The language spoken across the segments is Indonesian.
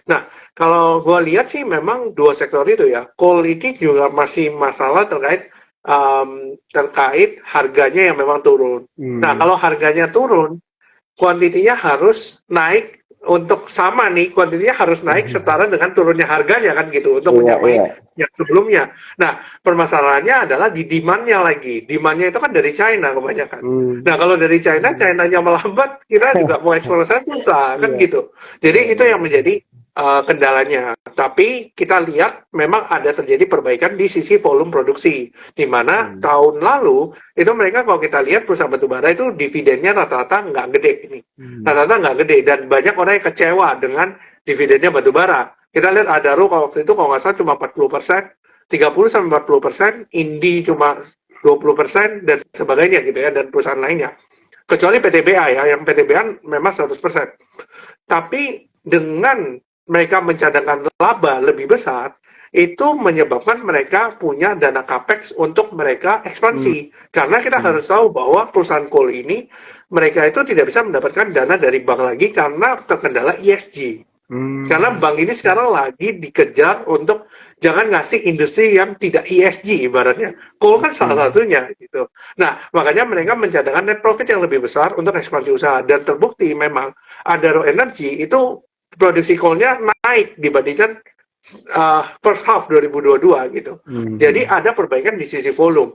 Nah, kalau gue lihat sih memang dua sektor itu ya, coal ini juga masih masalah terkait harganya yang memang turun. Nah, Hmm. kalau harganya turun, kuantitinya harus naik untuk sama nih, kuantitinya harus naik setara dengan turunnya harganya kan gitu untuk Iya, menyamai iya. yang sebelumnya. Nah, permasalahannya adalah di demand-nya lagi. Demand-nya itu kan dari China kebanyakan. Hmm. Nah, kalau dari China, Hmm. China-nya melambat, kita juga mau ekspor susah kan Iya, gitu. Jadi iya, itu iya. yang menjadi kendalanya. Tapi kita lihat memang ada terjadi perbaikan di sisi volume produksi, di mana Hmm. tahun lalu itu mereka kalau kita lihat perusahaan batubara itu dividennya rata-rata nggak gede ini, Hmm. rata-rata nggak gede dan banyak orang yang kecewa dengan dividennya batubara. Kita lihat Adaro kalau waktu itu kalau nggak salah cuma 40%, 30-40%, Indi cuma 20% dan sebagainya gitu ya, dan perusahaan lainnya. Kecuali PTBA ya, yang PTBA memang 100%. Tapi dengan mereka mencadangkan laba lebih besar, itu menyebabkan mereka punya dana capex untuk mereka Hmm. ekspansi. Karena kita Hmm. harus tahu bahwa perusahaan coal ini, mereka itu tidak bisa mendapatkan dana dari bank lagi karena terkendala ESG. Karena Hmm. bank ini sekarang lagi dikejar untuk jangan ngasih industri yang tidak ESG ibaratnya. Coal kan salah Hmm. satunya gitu. Nah, makanya mereka mencadangkan net profit yang lebih besar untuk ekspansi usaha dan terbukti memang Adaro Energy itu produksi coal-nya naik dibandingkan first half 2022 gitu. Jadi Hmm. ada perbaikan di sisi volume.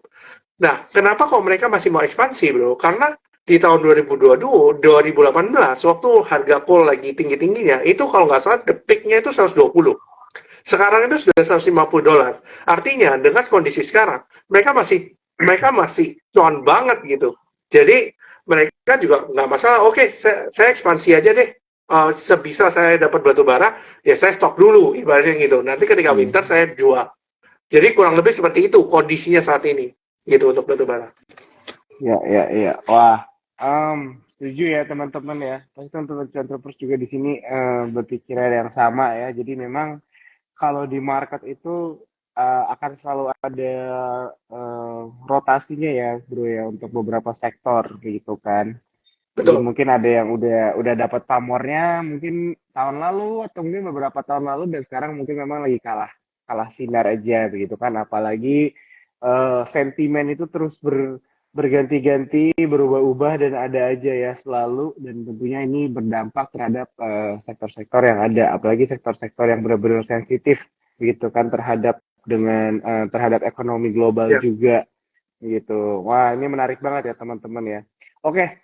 Nah, kenapa kok mereka masih mau ekspansi, bro? Karena di tahun 2022, 2018, waktu harga coal lagi tinggi-tingginya, itu kalau nggak salah, the peak-nya itu 120. Sekarang itu sudah $150. Artinya, dengan kondisi sekarang, mereka masih cuan banget gitu. Jadi, mereka juga nggak masalah, oke, saya ekspansi aja deh. Sebisa saya dapat batu bara, ya saya stok dulu, ibaratnya gitu. Nanti ketika Hmm. winter, saya jual. Jadi, kurang lebih seperti itu kondisinya saat ini, gitu untuk batu bara. Ya, ya, ya. Wah, setuju ya teman-teman ya. Pasti teman-teman Troopers juga di sini berpikiran yang sama ya. Jadi memang kalau di market itu akan selalu ada rotasinya ya, bro ya, untuk beberapa sektor gitu kan. Jadi Betul. mungkin ada yang udah dapat pamornya mungkin tahun lalu atau mungkin beberapa tahun lalu dan sekarang mungkin memang lagi kalah kalah sinar aja begitu kan. Apalagi sentimen itu terus berganti-ganti, berubah-ubah dan ada aja ya selalu dan tentunya ini berdampak terhadap sektor-sektor yang ada, apalagi sektor-sektor yang benar-benar sensitif gitu kan terhadap ekonomi global Ya, juga gitu. Wah, ini menarik banget ya teman-teman ya. Oke,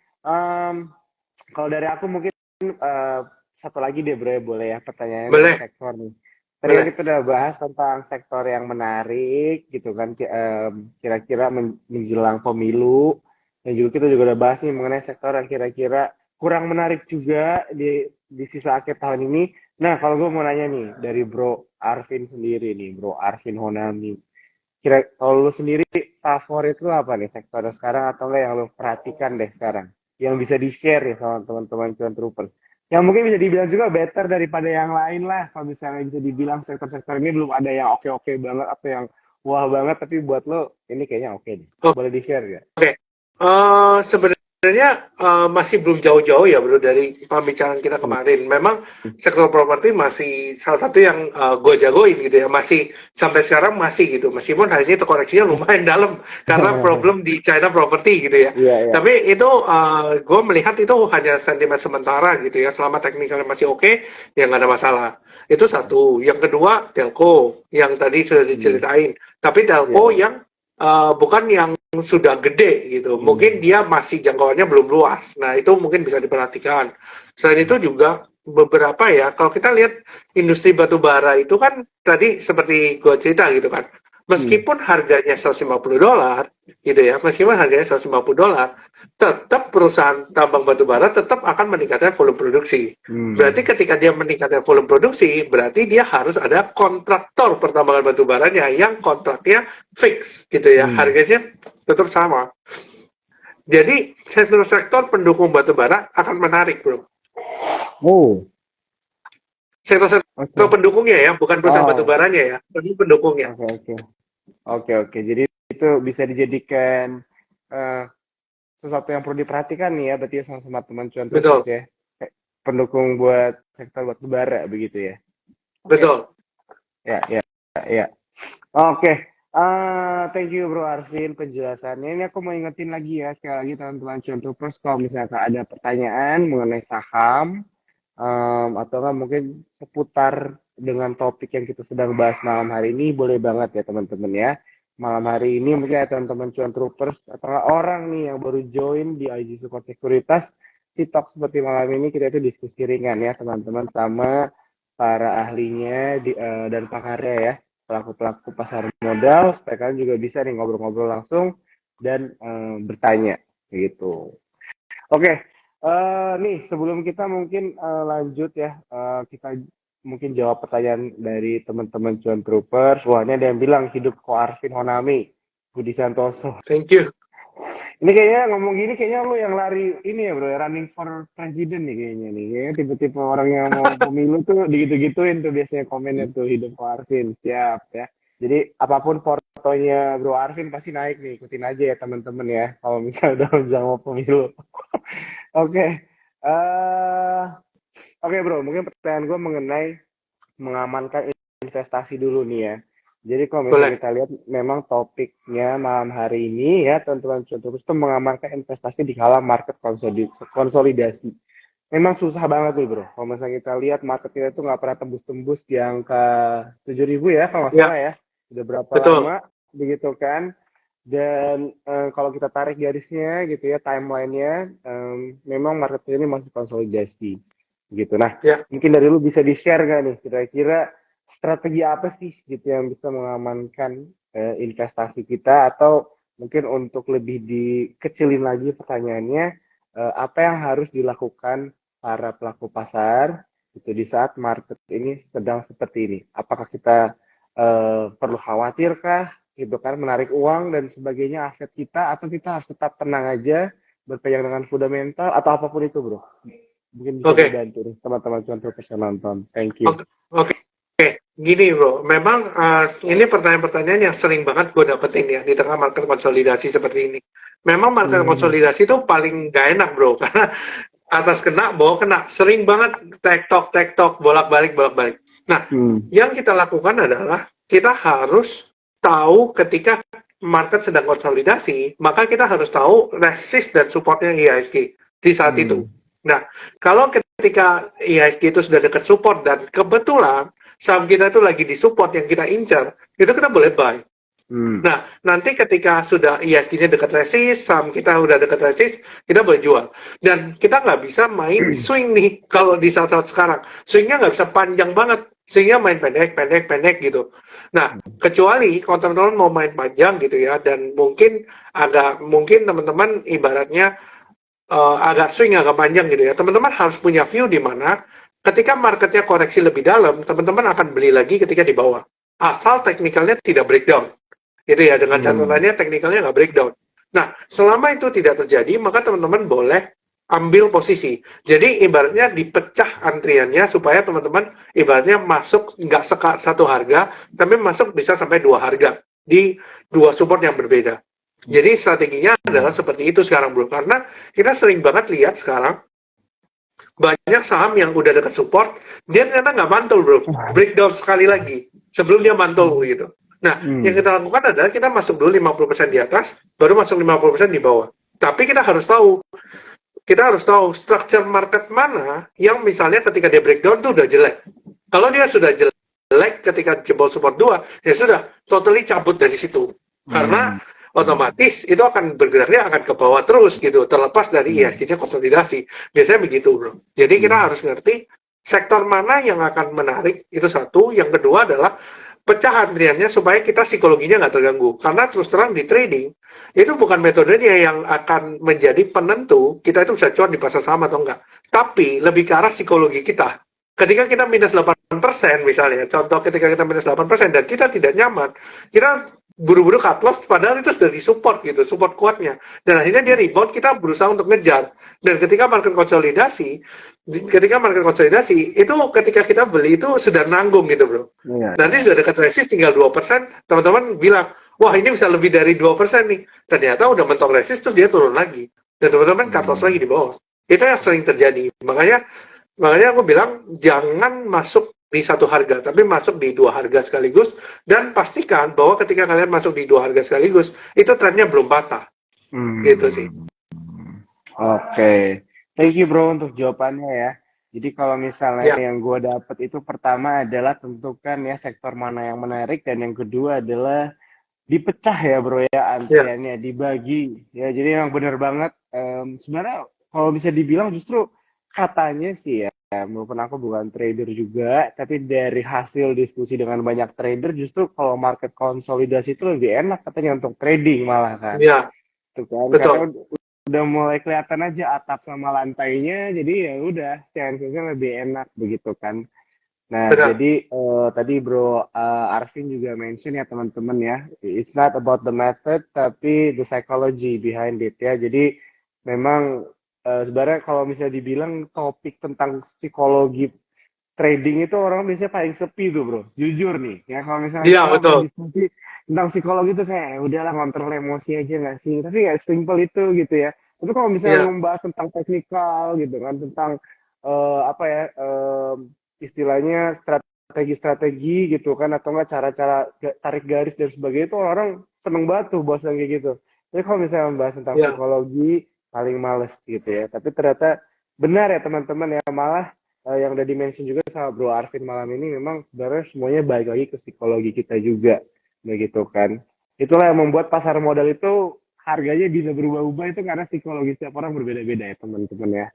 kalau dari aku mungkin eh, satu lagi deh bro, ya, boleh ya pertanyaannya dari boleh, sektor nih. Tadi kan boleh. kita udah bahas tentang sektor yang menarik gitu kan, kira-kira menjelang pemilu. Dan juga kita juga udah bahas nih mengenai sektor yang kira-kira kurang menarik juga di sisa akhir tahun ini. Nah, kalau gue mau nanya nih dari Bro Arvin sendiri nih, Bro Arvin Honami. Kira kalau lu sendiri favorit lu apa nih sektor sekarang atau enggak yang lu perhatikan deh sekarang? Yang bisa di-share ya sama teman-teman Cuan Troopers. Yang mungkin bisa dibilang juga better daripada yang lain lah. Kalau misalnya bisa dibilang sektor-sektor ini belum ada yang oke-oke banget atau yang wah banget tapi buat lo ini kayaknya oke deh. Boleh di-share gak? Oke, sebenarnya masih belum jauh-jauh ya bro dari pembicaraan kita Hmm. kemarin. Memang sektor properti masih salah satu yang gue jagoin gitu ya. Masih sampai sekarang masih gitu. Meskipun hari ini koreksinya lumayan dalam karena problem di China property gitu ya. Iya, iya. Tapi itu gue melihat itu hanya sentimen sementara gitu ya. Selama teknikalnya masih oke, ya nggak ada masalah. Itu satu. Yang kedua, telco yang tadi sudah Hmm. diceritain. Tapi Iya, telco iya. yang bukan yang sudah gede gitu. Mungkin Hmm. dia masih jangkauannya belum luas. Nah, itu mungkin bisa diperhatikan. Selain itu juga beberapa ya, kalau kita lihat industri batu bara itu kan tadi seperti gue cerita gitu kan. Hmm. Meskipun harganya $150 gitu ya, meskipun harganya $150, tetap perusahaan tambang batu bara tetap akan meningkatkan volume produksi. Berarti Hmm. ketika dia meningkatkan volume produksi, berarti dia harus ada kontraktor pertambangan batu baranya yang kontraknya fix gitu ya, Hmm. harganya tetap sama. Jadi sektor-sektor pendukung batubara akan menarik, bro. Oh, Sektor-sektor oke. pendukungnya ya, bukan perusahaan Oh, batubaranya ya, tapi pendukungnya. oke, oke. Oke, oke. Jadi itu bisa dijadikan eh, sesuatu yang perlu diperhatikan nih ya, berarti ya sama-sama teman Cuan Troopers Betul, ya. Kayak pendukung buat sektor batubara begitu ya. Betul. Ya, ya, ya. Oke. Thank you Bro Arvin penjelasannya. Ini aku mau ingetin lagi ya, sekali lagi teman-teman Controppers, kalau misalkan ada pertanyaan mengenai saham, atau nggak mungkin seputar dengan topik yang kita sedang bahas malam hari ini, boleh banget ya teman-teman ya. Malam hari ini mungkin ada teman-teman Cuan Troopers atau nggak orang nih yang baru join di IG Support Sekuritas, TikTok seperti malam ini kita itu diskusi ringan ya teman-teman sama para ahlinya dan pakarnya ya, pelaku-pelaku pasar modal, supaya kalian juga bisa nih ngobrol-ngobrol langsung dan bertanya gitu. Oke, nih sebelum kita mungkin lanjut ya, kita mungkin jawab pertanyaan dari teman-teman Cuan Troopers. Wah, ini ada yang bilang hidup Ko Arvin Honami, Budi Santoso. Thank you. Ini kayaknya ngomong gini, kayaknya lu yang lari ini ya bro, running for president nih kayaknya nih. Kayaknya tipe-tipe orang yang mau pemilu tuh digitu-gituin tuh biasanya komennya tuh hidup Ko Arvin, siap ya. Jadi apapun fotonya Bro Arvin pasti naik nih, ikutin aja ya teman-teman ya. Kalau misalnya udah mau pemilu. Oke, oke bro, mungkin pertanyaan gue mengenai mengamankan investasi dulu nih ya. Jadi kalau misalnya kita lihat memang topiknya malam hari ini ya teman-teman Contoppers itu mengamankan investasi di kala market konsolidasi. Memang susah banget nih bro. Kalau misalnya kita lihat market kita itu nggak pernah tembus-tembus di angka 7.000 ya kalau nggak salah ya. Udah berapa lama begitu kan. Dan kalau kita tarik garisnya gitu ya, timelinenya, memang market ini masih konsolidasi gitu. Nah, mungkin dari lu bisa di-share nggak nih kira-kira strategi apa sih gitu yang bisa mengamankan investasi kita, atau mungkin untuk lebih dikecilin lagi pertanyaannya, apa yang harus dilakukan para pelaku pasar gitu di saat market ini sedang seperti ini? Apakah kita perlu khawatirkah gitu kan menarik uang dan sebagainya aset kita, atau kita harus tetap tenang aja berpegang dengan fundamental atau apapun itu bro? Mungkin bisa dibantu nih teman-teman Controppers yang nonton. Thank you. Oke. Gini bro, memang ini pertanyaan-pertanyaan yang sering banget gue dapetin ya di tengah market konsolidasi seperti ini. Memang market konsolidasi itu paling gak enak bro, karena atas kena, bawah kena. Sering banget tek-tok, bolak-balik. Nah, yang kita lakukan adalah kita harus tahu ketika market sedang konsolidasi, maka kita harus tahu resist dan supportnya IHSG di saat itu. Nah, kalau ketika IHSG itu sudah dekat support dan kebetulan saham kita itu lagi di support yang kita incar, itu kita boleh buy. Nah, nanti ketika sudah IHSG-nya dekat resist, saham kita udah dekat resist, kita boleh jual. Dan kita nggak bisa main swing nih, kalau di saat-saat sekarang. Swingnya nggak bisa panjang banget, swingnya main pendek gitu. Nah, kecuali kalau teman-teman mau main panjang gitu ya, dan mungkin teman-teman ibaratnya agak swing agak panjang gitu ya, teman-teman harus punya view di mana ketika marketnya koreksi lebih dalam, teman-teman akan beli lagi ketika di bawah. Asal teknikalnya tidak breakdown. Itu ya, dengan catatannya teknikalnya nggak breakdown. Nah, selama itu tidak terjadi, maka teman-teman boleh ambil posisi. Jadi, ibaratnya dipecah antriannya supaya teman-teman ibaratnya masuk nggak satu harga, tapi masuk bisa sampai 2 harga di 2 support yang berbeda. Jadi, strateginya adalah seperti itu sekarang bro. Karena kita sering banget lihat sekarang, banyak saham yang udah dekat support, dia ternyata nggak mantul bro, breakdown sekali lagi sebelum dia mantul gitu. Nah, yang kita lakukan adalah kita masuk dulu 50% di atas, baru masuk 50% di bawah. Tapi kita harus tahu structure market mana yang misalnya ketika dia breakdown tuh udah jelek. Kalau dia sudah jelek ketika jebol support 2, ya sudah totally cabut dari situ. Karena otomatis itu akan bergeraknya akan ke bawah terus gitu, terlepas dari IHSG-nya konsolidasi. Biasanya begitu bro. Jadi kita harus ngerti sektor mana yang akan menarik, itu satu. Yang kedua adalah pecah antriannya supaya kita psikologinya nggak terganggu. Karena terus terang di trading, itu bukan metodenya yang akan menjadi penentu kita itu bisa cuan di pasar saham atau enggak. Tapi lebih ke arah psikologi kita. Ketika kita minus 8% misalnya, contoh ketika kita minus 8% dan kita tidak nyaman, kita buru-buru cut loss padahal itu sudah di support gitu, support kuatnya. Dan akhirnya dia rebound, kita berusaha untuk ngejar. Dan ketika market konsolidasi itu ketika kita beli itu sudah nanggung gitu bro. Nanti sudah dekat resist tinggal 2%, teman-teman bilang, wah ini bisa lebih dari 2% nih. Ternyata udah mentok resist terus dia turun lagi. Dan teman-teman cut loss lagi di bawah. Itu yang sering terjadi. Makanya aku bilang jangan masuk di satu harga, tapi masuk di dua harga sekaligus, dan pastikan bahwa ketika kalian masuk di dua harga sekaligus, itu trennya belum patah, gitu sih. Oke. Thank you bro untuk jawabannya ya. Jadi kalau misalnya Ya, yang gue dapet itu pertama adalah tentukan ya sektor mana yang menarik, dan yang kedua adalah dipecah ya bro ya ya, antriannya, dibagi ya. Jadi yang benar banget, sebenarnya kalau bisa dibilang justru katanya sih ya, walaupun aku bukan trader juga, tapi dari hasil diskusi dengan banyak trader justru kalau market konsolidasi itu lebih enak katanya untuk trading malah kan. ya, Tuh kan, karena betul. udah mulai kelihatan aja atap sama lantainya, jadi ya udah chances-nya lebih enak begitu kan. Nah, Benar. jadi tadi Bro Arvin juga mention ya teman-teman ya, it's not about the method tapi the psychology behind it ya. Jadi memang sebenarnya kalau misalnya dibilang topik tentang psikologi trading itu orang biasanya paling sepi tuh bro, jujur nih ya. Kalau misalnya Iya, kita ngomongin betul. diskusi tentang psikologi itu kayak "Ya udahlah ngontrol emosi aja nggak sih", tapi nggak simple itu gitu ya. Tapi kalau misalnya Iya, membahas tentang teknikal gitu kan, tentang apa ya, istilahnya strategi-strategi gitu kan, atau enggak cara-cara tarik garis dan sebagainya, itu orang seneng banget tuh bahas yang kayak gitu. Tapi kalau misalnya membahas tentang iya, psikologi paling males gitu ya. Tapi ternyata benar ya teman-teman ya, malah yang udah dimention juga sama Bro Arvin malam ini, memang sebenarnya semuanya balik lagi ke psikologi kita juga, begitu kan. Itulah yang membuat pasar modal itu harganya bisa berubah-ubah, itu karena psikologi setiap orang berbeda-beda ya teman-teman ya.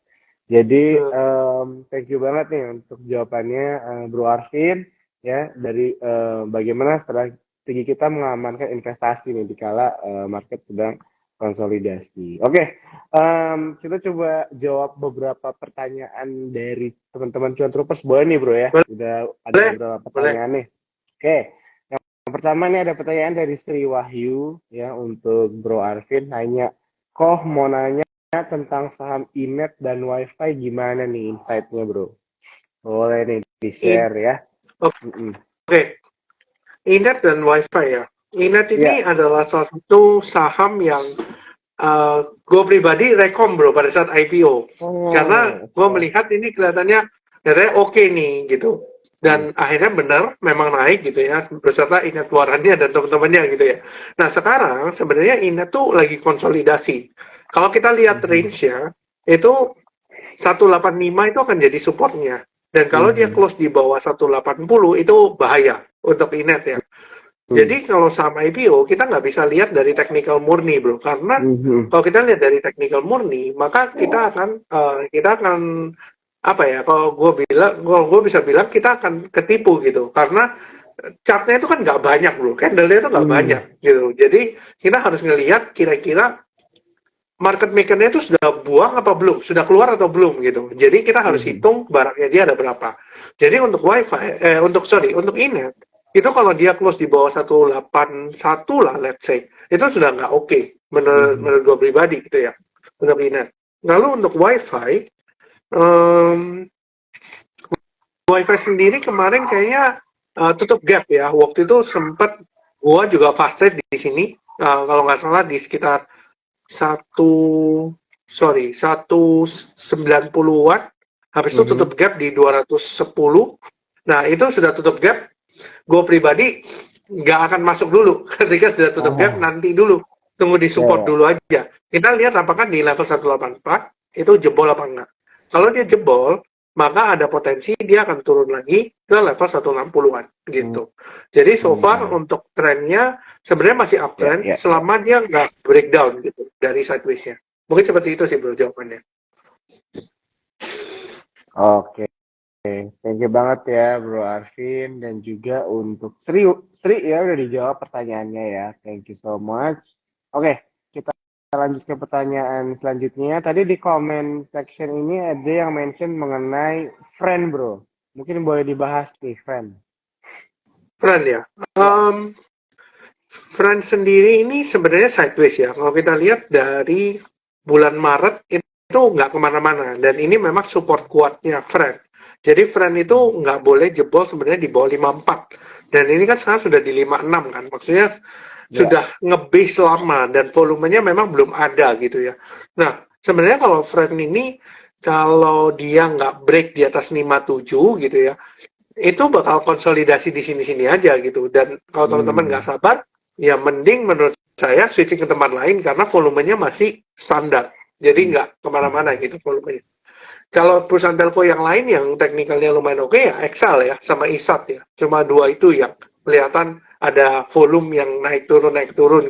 Jadi betul. thank you banget nih untuk jawabannya Bro Arvin ya, dari bagaimana strategi kita mengamankan investasi nih di kala market sedang konsolidasi. Oke, kita coba jawab beberapa pertanyaan dari teman-teman Cuan Troopers. Boleh nih bro ya, udah ada Boleh, beberapa boleh. pertanyaan nih. Oke, yang pertama nih ada pertanyaan dari Sri Wahyu ya untuk Bro Arvin. Nanya, kok mau nanya tentang saham Inet dan WiFi, gimana nih insight-nya bro? Boleh nih In- di-share ya. Mm-mm. Oke, Inet dan WiFi ya. Inet Ya. ini adalah salah satu saham yang gue pribadi rekom bro pada saat IPO. Karena Oh, gue oke. melihat ini kelihatannya oke nih gitu. Hmm. Dan akhirnya benar memang naik gitu ya, beserta Inet Warannya dan teman-temannya gitu ya. Nah sekarang sebenarnya Inet tuh lagi konsolidasi. Kalau kita lihat Mhm. range-nya, itu 185 itu akan jadi supportnya. Dan kalau dia Mhm. close di bawah 180 itu bahaya untuk Inet ya. Hmm. Jadi kalau saham IPO kita nggak bisa lihat dari technical murni bro, karena Mhm. kalau kita lihat dari technical murni maka kita akan apa ya? Kalau gue bisa bilang kita akan ketipu gitu, karena chartnya itu kan nggak banyak bro, candle-nya itu nggak Hmm. banyak gitu. Jadi kita harus ngelihat kira-kira market maker-nya itu sudah buang apa belum, sudah keluar atau belum gitu. Jadi kita harus Mhm. hitung barangnya dia ada berapa. Jadi untuk untuk Inet itu kalau dia close di bawah 181 lah, let's say, itu sudah nggak oke menurut Mhm. menurut gue pribadi gitu ya untuk Inet. Lalu untuk WiFi, um, WiFi sendiri kemarin kayaknya tutup gap ya. Waktu itu sempat gua juga fast trade di sini, kalau nggak salah di sekitar satu 190-an, habis itu Mhm. tutup gap di 210. Nah itu sudah tutup gap, gue pribadi nggak akan masuk dulu. Ketika sudah tutup gap, Ah, nanti dulu, tunggu di ya support ya. dulu aja. Kita lihat apakah di level 184 itu jebol apa enggak. Kalau dia jebol, maka ada potensi dia akan turun lagi ke level 160-an gitu. Jadi so far Hmm. untuk trennya sebenarnya masih Ya uptrend ya ya. selama dia nggak breakdown gitu dari sideways-nya. Mungkin seperti itu sih bro jawabannya. Oke. Thank you banget ya Bro Arvin, dan juga untuk Sri. Sri ya udah dijawab pertanyaannya ya. Thank you so much. Oke, kita lanjut ke pertanyaan selanjutnya. Tadi di comment section ini ada yang mention mengenai friend bro. Mungkin boleh dibahas nih friend. Friend ya. Ya. Friend sendiri ini sebenarnya sideways ya. Kalau kita lihat dari bulan Maret itu nggak kemana-mana. Dan ini memang support kuatnya Friend. Jadi Friend itu nggak boleh jebol sebenarnya di bawah 54. Dan ini kan sekarang sudah di 56 kan. Maksudnya Ya. sudah nge-base lama dan volumenya memang belum ada gitu ya. Nah, sebenarnya kalau Friend ini kalau dia nggak break di atas 57 gitu ya, itu bakal konsolidasi di sini-sini aja gitu. Dan kalau teman-teman nggak Hmm. sabar, ya mending menurut saya switching ke tempat lain karena volumenya masih standar. Jadi nggak kemana-mana gitu volumenya. Kalau perusahaan telco yang lain yang teknikalnya lumayan oke ya Excel ya sama ISAT ya. Cuma dua itu yang kelihatan ada volume yang naik turun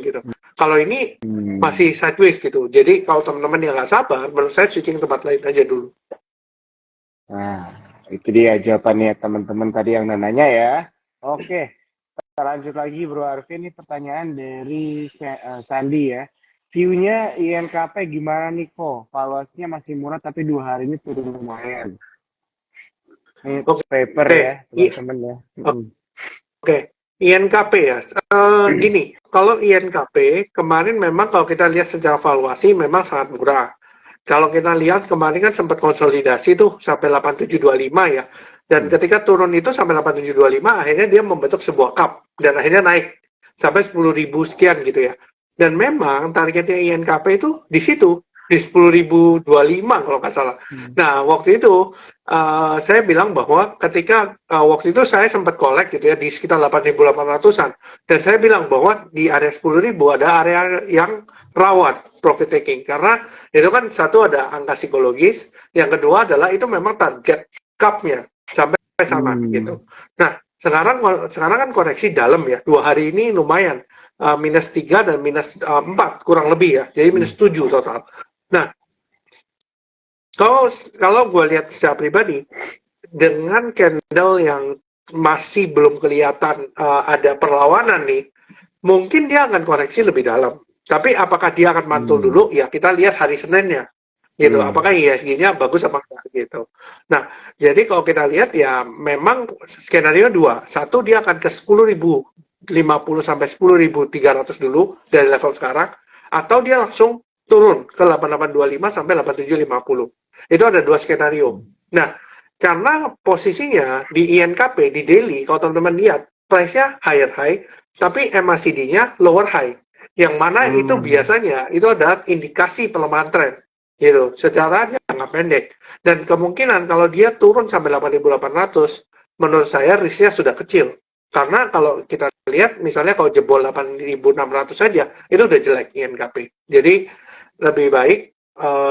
gitu. Kalau ini Hmm. masih sideways gitu. Jadi kalau teman-teman yang nggak sabar, menurut saya switching ke tempat lain aja dulu. Nah, itu dia jawabannya teman-teman tadi yang nanya ya. Oke, kita lanjut lagi Bro Arvin. Ini pertanyaan dari Sandi ya. View-nya INKP gimana nih kok? Valuasinya masih murah tapi 2 hari ini turun lumayan. Ini Oke, paper oke, ya teman-teman ya. oke. INKP ya. Gini, kalau INKP kemarin memang kalau kita lihat secara valuasi memang sangat murah. Kalau kita lihat kemarin kan sempat konsolidasi tuh sampai 8725 ya. Dan Hmm. ketika turun itu sampai 8725, akhirnya dia membentuk sebuah cup dan akhirnya naik sampai 10.000 sekian gitu ya. Dan memang targetnya INKP itu di situ di 10.025 kalau nggak salah. Hmm. Nah, waktu itu saya bilang bahwa ketika waktu itu saya sempat collect gitu ya di sekitar 8.800-an dan saya bilang bahwa di area 10.000 ada area yang rawan profit taking karena itu kan satu ada angka psikologis, yang kedua adalah itu memang target cup-nya sampai sana Hmm. gitu. Nah, sekarang kan koreksi dalam ya. 2 hari ini lumayan minus 3 dan minus 4 kurang lebih ya. Jadi minus 7 total. Nah, kalau kalau gue lihat secara pribadi dengan candle yang masih belum kelihatan ada perlawanan nih, mungkin dia akan koreksi lebih dalam. Tapi apakah dia akan mantul Hmm. dulu? Ya kita lihat hari Seninnya gitu. Hmm. Apakah ISG-nya bagus apa enggak gitu. Nah, jadi kalau kita lihat ya memang skenario dua. Satu dia akan ke 10.050 sampai 10.300 dulu dari level sekarang atau dia langsung turun ke 8825 sampai 8750. Itu ada dua skenario. Nah, karena posisinya di INKP di daily kalau teman-teman lihat price-nya higher high tapi MACD-nya lower high. Yang mana itu Hmm. biasanya itu adalah indikasi pelemahan tren gitu secara jangka pendek dan kemungkinan kalau dia turun sampai 8.800 menurut saya risknya sudah kecil karena kalau kita lihat misalnya kalau jebol 8.600 saja itu udah jelek INKP jadi lebih baik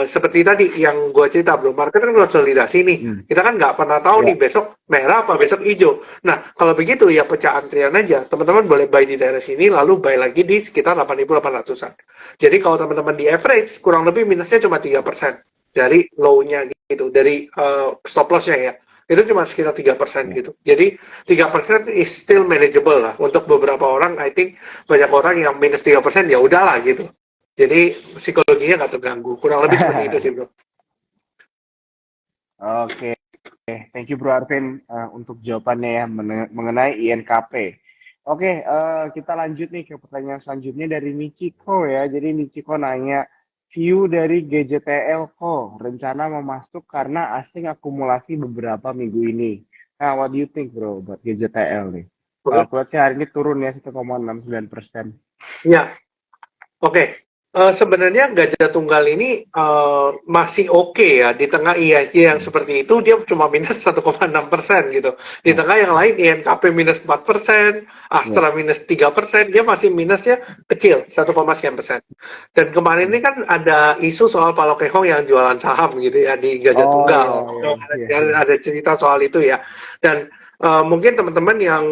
seperti tadi yang gue cerita bro market kan konsolidasi nih Hmm. kita kan nggak pernah tahu nih Ya. besok merah apa besok hijau nah kalau begitu ya pecah antrian aja teman-teman boleh buy di daerah sini lalu buy lagi di sekitar 8.800an. Jadi kalau teman-teman di average kurang lebih minusnya cuma 3% dari low-nya gitu, dari stop loss-nya ya. Itu cuma sekitar 3% Ya. gitu. Jadi 3% is still manageable lah. Untuk beberapa orang, I think banyak orang yang minus 3% ya udahlah gitu. Jadi psikologinya nggak terganggu. Kurang lebih seperti itu sih bro. Oke, thank you Bro Arvin untuk jawabannya ya mengenai INKP. Oke, kita lanjut nih ke pertanyaan selanjutnya dari Michiko ya. Jadi Michiko nanya, view dari GJTL kok rencana mau masuk karena asing akumulasi beberapa minggu ini. Nah, what do you think bro buat GJTL nih? Kalau Oke. aku lihat sih hari ini turun ya 1,69%. Ya, oke. Sebenarnya Gajah Tunggal ini masih oke ya di tengah IISG yang Hmm. seperti itu dia cuma minus 1,6% gitu. Di Ya, tengah yang lain INKP minus 4%, ya. Astra minus 3%, dia masih minusnya kecil 1, sekian persen. Dan kemarin ini kan ada isu soal Palokehong yang jualan saham gitu ya di Gajah Oh ya, Tunggal. ya, ya, ya. Ada cerita soal itu ya. Dan mungkin teman-teman yang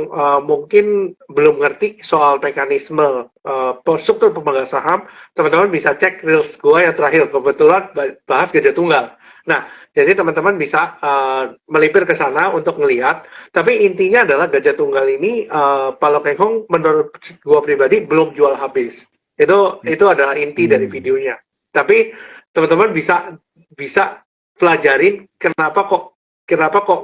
mungkin belum ngerti soal mekanisme struktur pemegang saham, teman-teman bisa cek reels gue yang terakhir. Kebetulan bahas Gajah Tunggal. Nah, jadi teman-teman bisa melipir ke sana untuk ngelihat. Tapi intinya adalah Gajah Tunggal ini, Palo Keng Hong menurut gue pribadi belum jual habis. Itu adalah inti dari Hmm. videonya. Tapi teman-teman bisa bisa pelajarin kenapa kok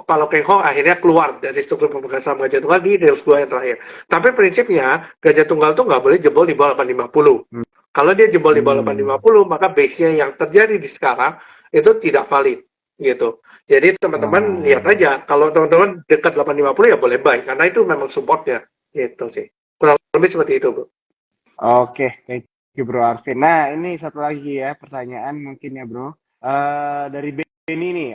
Palo Keng Hong akhirnya keluar dari struktur pemegang saham Gajah Tunggal di reels gue yang terakhir. Tapi prinsipnya Gajah Tunggal tuh nggak boleh jebol di bawah 850. Hmm. Kalau dia jebol di bawah Hmm. 850, maka base-nya yang terjadi di sekarang itu tidak valid gitu. Jadi teman-teman lihat Ah. aja, kalau teman-teman dekat 850 ya boleh buy karena itu memang supportnya gitu sih. Kurang lebih seperti itu, Bro. Oke, thank you Bro Arvin. Nah, ini satu lagi ya pertanyaan mungkin ya Bro. Dari Ini nih,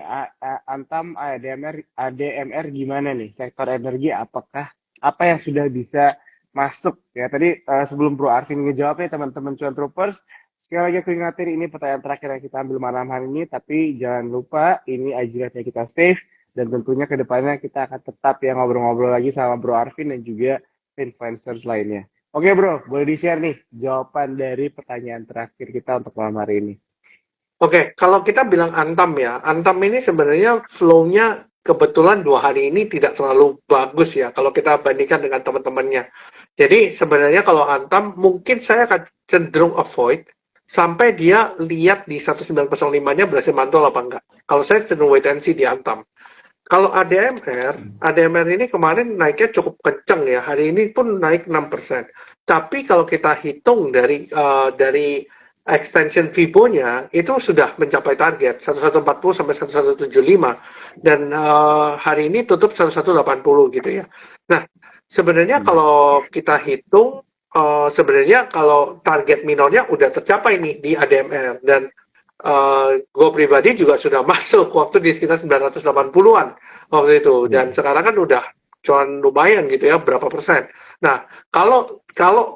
Antam ADMR gimana nih? Sektor energi apakah apa yang sudah bisa masuk ya? Tadi sebelum Bro Arvin ngejawabnya teman-teman Cuan Troopers, sekali lagi aku ingatin ini pertanyaan terakhir yang kita ambil malam hari ini, tapi jangan lupa ini ajarannya kita save dan tentunya kedepannya kita akan tetap ya ngobrol-ngobrol lagi sama Bro Arvin dan juga influencers lainnya. Oke Bro, boleh di-share nih jawaban dari pertanyaan terakhir kita untuk malam hari ini. Oke, kalau kita bilang Antam ya, Antam ini sebenarnya flow-nya kebetulan 2 hari ini tidak terlalu bagus ya, kalau kita bandingkan dengan teman-temannya. Jadi sebenarnya kalau Antam, mungkin saya akan cenderung avoid, sampai dia lihat di 1905-nya berhasil mantul apa enggak. Kalau saya cenderung wait and see di Antam. Kalau ADMR ini kemarin naiknya cukup kencang ya, hari ini pun naik 6%. Tapi kalau kita hitung dari extension Fibo-nya itu sudah mencapai target 1140 sampai 1175 dan hari ini tutup 1180 gitu ya. Nah, sebenarnya kalau kita hitung sebenarnya kalau target minornya udah tercapai nih di ADMR dan gue pribadi juga sudah masuk waktu di sekitar 980-an waktu itu dan sekarang kan udah cuan lumayan gitu ya, berapa persen. Nah, kalau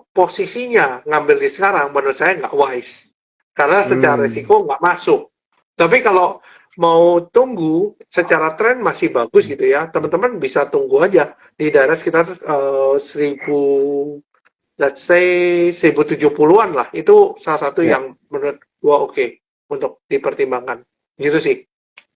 posisinya ngambil di sekarang, menurut saya nggak wise. Karena secara risiko nggak masuk. Tapi kalau mau tunggu, secara tren masih bagus gitu ya, teman-teman bisa tunggu aja di daerah sekitar let's say 1070-an lah. Itu salah satu Ya. yang menurut gua oke untuk dipertimbangkan. Gitu sih.